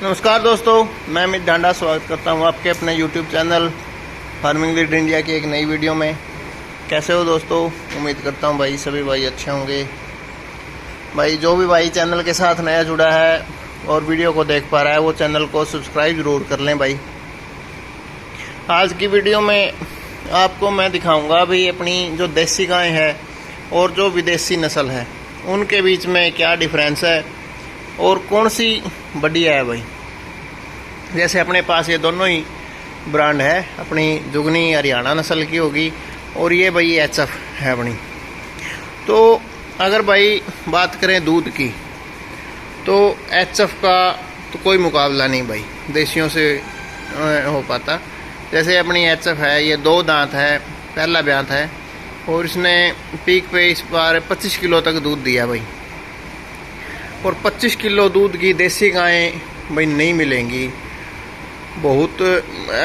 नमस्कार दोस्तों, मैं अमित डांडा स्वागत करता हूं आपके अपने YouTube channel farming with India की एक नई वीडियो में। कैसे हो दोस्तों? उम्मीद करता हूं भाई सभी भाई अच्छे होंगे। भाई जो भी भाई चैनल के साथ नया जुड़ा है और वीडियो को देख पा रहा है वो चैनल को सब्सक्राइब ज़रूर कर लें भाई। आज की वीडियो में आपको मैं दिखाऊँगा भाई अपनी जो देसी गाय है और जो विदेशी नस्ल है उनके बीच में क्या डिफरेंस है और कौन सी बढ़िया है भाई। जैसे अपने पास ये दोनों ही ब्रांड है, अपनी जुगनी हरियाणा नस्ल की होगी और ये भाई HF है अपनी। तो अगर भाई बात करें दूध की तो HF का तो कोई मुकाबला नहीं भाई देशियों से हो पाता। जैसे अपनी HF है, ये 2 दांत है, पहला ब्यांत है और इसने पीक पे इस बार 25 किलो तक दूध दिया भाई। और 25 किलो दूध की देसी गायें भाई नहीं मिलेंगी, बहुत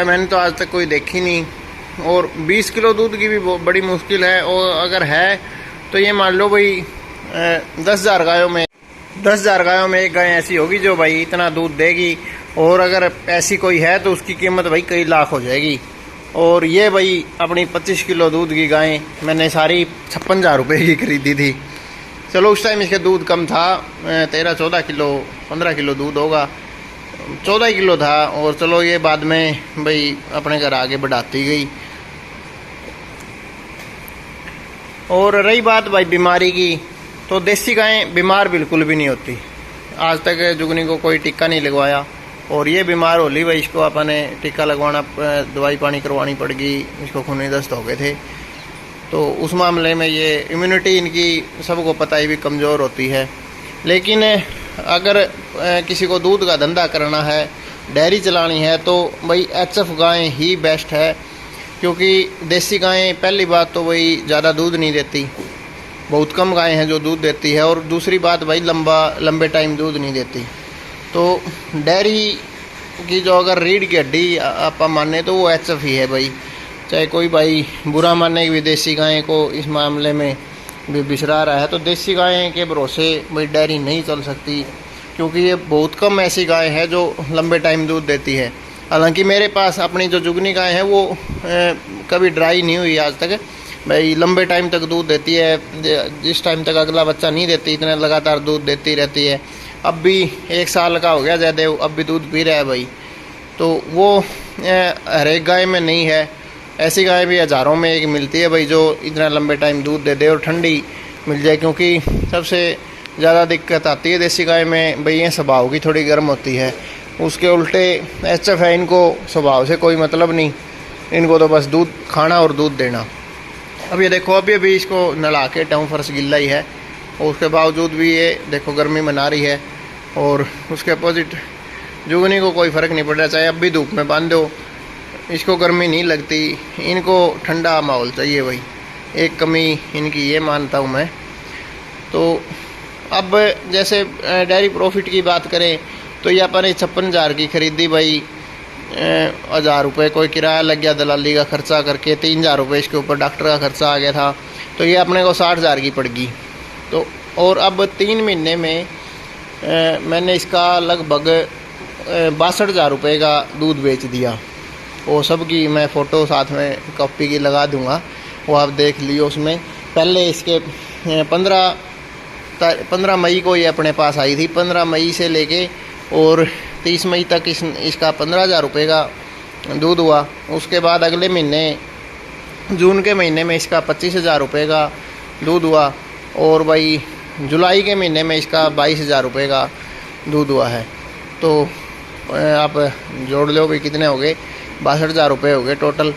मैंने तो आज तक कोई देखी नहीं। और 20 किलो दूध की भी बड़ी मुश्किल है, और अगर है तो ये मान लो भाई 10,000 गायों में एक गाय ऐसी होगी जो भाई इतना दूध देगी। और अगर ऐसी कोई है तो उसकी कीमत भाई कई लाख हो जाएगी। और ये भाई अपनी 25 किलो दूध की गायें मैंने सारी 56,000 रुपये की खरीदी थी। चलो उस टाइम इसका दूध कम था, 13-14 किलो 15 किलो दूध होगा, 14 किलो था। और चलो ये बाद में भाई अपने घर आगे बढ़ाती गई। और रही बात भाई बीमारी की, तो देसी गायें बीमार बिल्कुल भी नहीं होती। आज तक जुगनी को कोई टीका नहीं लगवाया और ये बीमार होली भाई इसको अपने टीका लगवाना, दवाई पानी करवानी पड़ गई, इसको खूनी दस्त हो गए थे। तो उस मामले में ये इम्यूनिटी इनकी सबको पता ही भी कमज़ोर होती है। लेकिन अगर किसी को दूध का धंधा करना है, डेयरी चलानी है, तो भाई HF गायें ही बेस्ट है। क्योंकि देसी गायें पहली बात तो वही ज़्यादा दूध नहीं देती, बहुत कम गायें हैं जो दूध देती है। और दूसरी बात भाई लंबे टाइम दूध नहीं देती। तो डेयरी की जो अगर रीढ़ की हड्डी आप माने तो वो HF ही है भाई। चाहे कोई भाई बुरा माने कि विदेशी गायें को इस मामले में भी बिसरा रहा है, तो देसी गायें के भरोसे भाई डेयरी नहीं चल सकती। क्योंकि ये बहुत कम ऐसी गायें हैं जो लंबे टाइम दूध देती है। हालांकि मेरे पास अपनी जो जुगनी गाय है वो कभी ड्राई नहीं हुई आज तक भाई, लंबे टाइम तक दूध देती है। जिस टाइम तक अगला बच्चा नहीं देती इतना लगातार दूध देती रहती है। अब भी 1 साल का हो गया जयदेव, अब भी दूध पी रहा है भाई। तो वो हर एक गाय में नहीं है। ऐसी गाय भी हज़ारों में एक मिलती है भाई जो इतना लंबे टाइम दूध दे दे और ठंडी मिल जाए। क्योंकि सबसे ज़्यादा दिक्कत आती है देसी गाय में भाई, ये स्वभाव की थोड़ी गर्म होती है। उसके उल्टे HF है, इनको स्वभाव से कोई मतलब नहीं, इनको तो बस दूध खाना और दूध देना। अब ये देखो, अभी इसको नला के टाउन फर्श गिल्ला ही है और उसके बावजूद भी ये देखो गर्मी मना रही है। और उसके अपोजिट जुगनी को कोई फ़र्क नहीं पड़ रहा, चाहे अब भी धूप में बांध दो इसको गर्मी नहीं लगती, इनको ठंडा माहौल चाहिए भाई। एक कमी इनकी ये मानता हूँ मैं। तो अब जैसे डेयरी प्रॉफिट की बात करें तो ये अपन 56,000 की खरीदी भाई, 1,000 रुपये कोई किराया लग गया दलाली का खर्चा करके, 3,000 रुपये इसके ऊपर डॉक्टर का खर्चा आ गया था, तो ये अपने को 60,000 की पड़ गई। तो और अब 3 महीने में मैंने इसका लगभग 62,000 रुपये का दूध बेच दिया। वो सब की मैं फ़ोटो साथ में कॉपी की लगा दूंगा, वो आप देख लियो। उसमें पहले इसके 15 मई को ये अपने पास आई थी। 15 मई से लेके और 30 मई तक इसका 15,000 रुपये का दूध हुआ। उसके बाद अगले महीने जून के महीने में इसका 25,000 रुपये का दूध हुआ। और भाई जुलाई के महीने में इसका 22,000 रुपये का दूध हुआ है। तो आप जोड़ लो भाई कितने हो गए, 62,000 रुपये हो गए टोटल।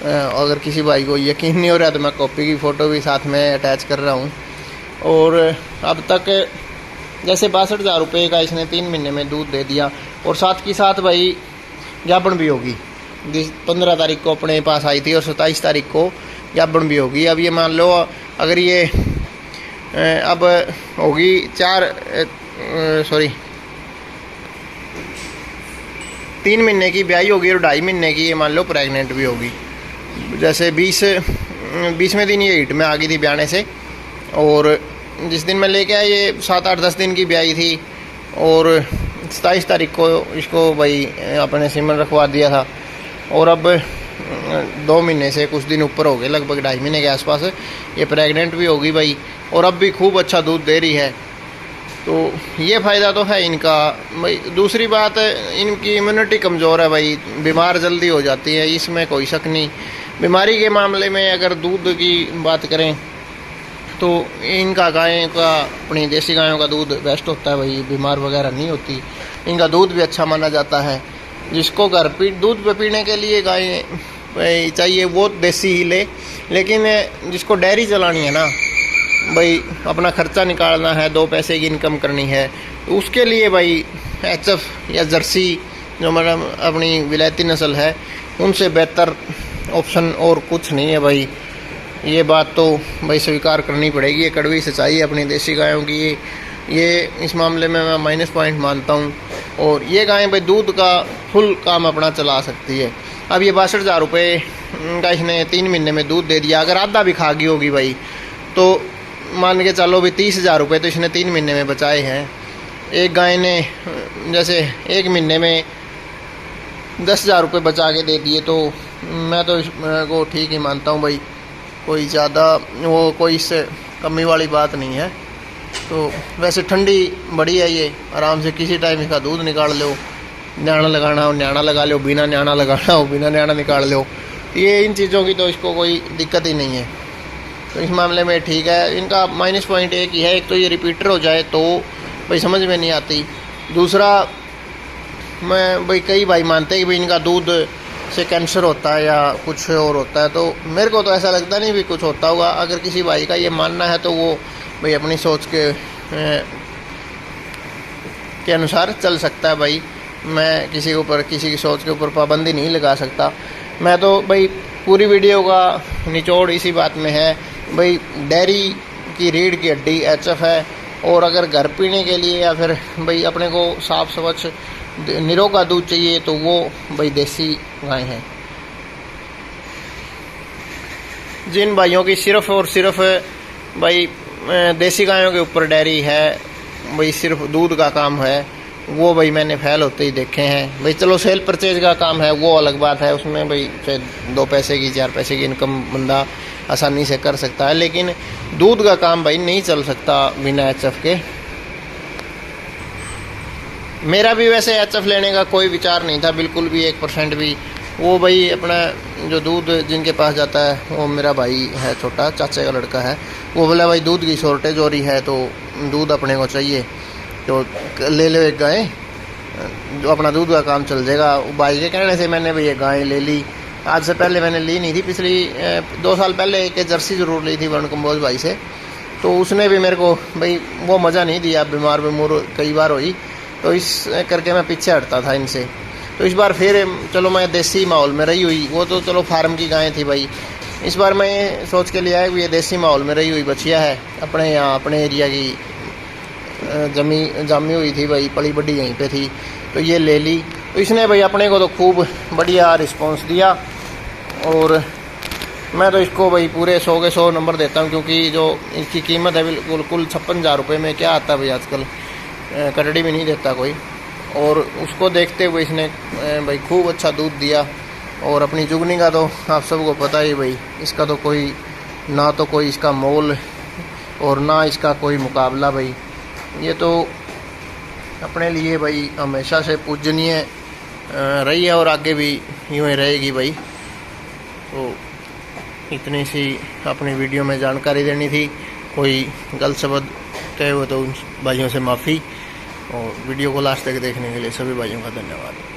अगर किसी भाई को यकीन नहीं हो रहा तो मैं कॉपी की फ़ोटो भी साथ में अटैच कर रहा हूँ। और अब तक जैसे 62,000 रुपये का इसने 3 महीने में दूध दे दिया। और साथ की साथ भाई जाबन भी होगी, 15 तारीख को अपने पास आई थी और 27 तारीख को जाबन भी होगी। अब ये मान लो अगर ये अब होगी 3 महीने की ब्याई होगी और 2.5 महीने की ये मान लो प्रेग्नेंट भी होगी। जैसे 20वें दिन ये हीट में आ गई थी ब्याने से। और जिस दिन मैं लेके आया ये 7-8-10 दिन की ब्याई थी और 27 तारीख को इसको भाई अपने सीमन रखवा दिया था, और अब 2 महीने से कुछ दिन ऊपर हो गए, लगभग 2.5 महीने के आसपास ये प्रेग्नेंट भी होगी भाई, और अब भी खूब अच्छा दूध दे रही है। तो ये फ़ायदा तो है इनका भाई। दूसरी बात, इनकी इम्यूनिटी कमज़ोर है भाई, बीमार जल्दी हो जाती है, इसमें कोई शक नहीं। बीमारी के मामले में अगर दूध की बात करें तो इनका गाय का, अपनी देसी गायों का दूध बेस्ट होता है भाई, बीमार वगैरह नहीं होती। इनका दूध भी अच्छा माना जाता है। जिसको घर दूध पे पीने के लिए गाय चाहिए वो देसी ही ले, लेकिन जिसको डेयरी चलानी है ना भाई, अपना खर्चा निकालना है, 2 पैसे की इनकम करनी है, तो उसके लिए भाई HF या जर्सी जो मतलब अपनी विलायती नस्ल है, उनसे बेहतर ऑप्शन और कुछ नहीं है भाई। ये बात तो भाई स्वीकार करनी पड़ेगी, ये कड़वी सच्चाई है अपनी देसी गायों की। ये इस मामले में मैं माइनस पॉइंट मानता हूँ। और ये गायें भाई दूध का फुल काम अपना चला सकती है। अब ये 62,000 रुपये का इसने 3 महीने में दूध दे दिया। अगर आधा भी खा गई होगी भाई तो मान के चलो भी 30,000 रुपये तो इसने 3 महीने में बचाए हैं। एक गाय ने जैसे 1 महीने में 10,000 रुपये बचा के दे दिए, तो मैं तो इसको ठीक ही मानता हूँ भाई। कोई ज़्यादा वो कोई इससे कमी वाली बात नहीं है। तो वैसे ठंडी बड़ी है ये, आराम से किसी टाइम इसका दूध निकाल लो, न्याणा लगाना हो न्याणा लगा लो, बिना न्याणा लगाना हो बिना न्याणा निकाल लो। ये इन चीज़ों की तो इसको कोई दिक्कत ही नहीं है। तो इस मामले में ठीक है। इनका माइनस पॉइंट एक ही है, एक तो ये रिपीटर हो जाए तो भाई समझ में नहीं आती। दूसरा, मैं भाई कई भाई मानते हैं कि भाई इनका दूध से कैंसर होता है या कुछ और होता है, तो मेरे को तो ऐसा लगता नहीं भी कुछ होता होगा। अगर किसी भाई का ये मानना है तो वो भाई अपनी सोच के अनुसार चल सकता है भाई। मैं किसी के ऊपर, किसी की सोच के ऊपर पाबंदी नहीं लगा सकता। मैं तो भाई पूरी वीडियो का निचोड़ इसी बात में है भाई, डेयरी की रीढ़ की हड्डी HF है। और अगर घर पीने के लिए या फिर भाई अपने को साफ स्वच्छ निरोगा दूध चाहिए तो वो भाई देसी गाय है। जिन भाइयों की सिर्फ और सिर्फ भाई देसी गायों के ऊपर डेयरी है, भाई सिर्फ दूध का काम है, वो भाई मैंने फेल होते ही देखे हैं भाई। चलो सेल परचेज का काम है वो अलग बात है, उसमें भाई चाहे 2 पैसे की 4 पैसे की इनकम बंदा आसानी से कर सकता है, लेकिन दूध का काम भाई नहीं चल सकता बिना HF के। मेरा भी वैसे HF लेने का कोई विचार नहीं था बिल्कुल भी, 1% भी। वो भाई अपना जो दूध जिनके पास जाता है, वो मेरा भाई है छोटा, चाचे का लड़का है, वो बोला भाई दूध की शॉर्टेज हो रही है तो दूध अपने को चाहिए, तो ले लो एक गाय, जो अपना दूध का काम चल जाएगा। भाई के कहने से मैंने भाई ये गाय ले ली। आज से पहले मैंने ली नहीं थी, पिछली 2 साल पहले एक जर्सी ज़रूर ली थी वरुण कंबोज भाई से, तो उसने भी मेरे को भाई वो मज़ा नहीं दिया। बीमार कई बार हुई तो इस करके मैं पीछे हटता था इनसे। तो इस बार फिर चलो मैं देसी माहौल में रही हुई, वो तो चलो फार्म की गायें थी भाई। इस बार मैं ये सोच के लिया है कि ये देसी माहौल में रही हुई बछिया है, अपने यहाँ अपने एरिया की जामी हुई थी भाई, पली बड़ी यहीं पे थी, तो ये ले ली। तो इसने भाई अपने को तो खूब बढ़िया रिस्पॉन्स दिया, और मैं तो इसको भाई पूरे 100 के 100 नंबर देता हूँ, क्योंकि जो इसकी कीमत है बिल्कुल 56,000 रुपये में क्या आता है भाई, आजकल कटड़ी भी नहीं देता कोई। और उसको देखते हुए इसने भाई खूब अच्छा दूध दिया। और अपनी जुगनी का तो आप सबको पता ही भाई, इसका तो कोई ना तो कोई इसका मोल और ना इसका कोई मुकाबला भाई। ये तो अपने लिए भाई हमेशा से पूजनीय रही है और आगे भी यूँ ही रहेगी भाई। तो इतनी सी अपनी वीडियो में जानकारी देनी थी, कोई गलत शब्द कहे हुए तो उन भाइयों से माफ़ी। और वीडियो को लास्ट तक देखने के लिए सभी भाइयों का धन्यवाद।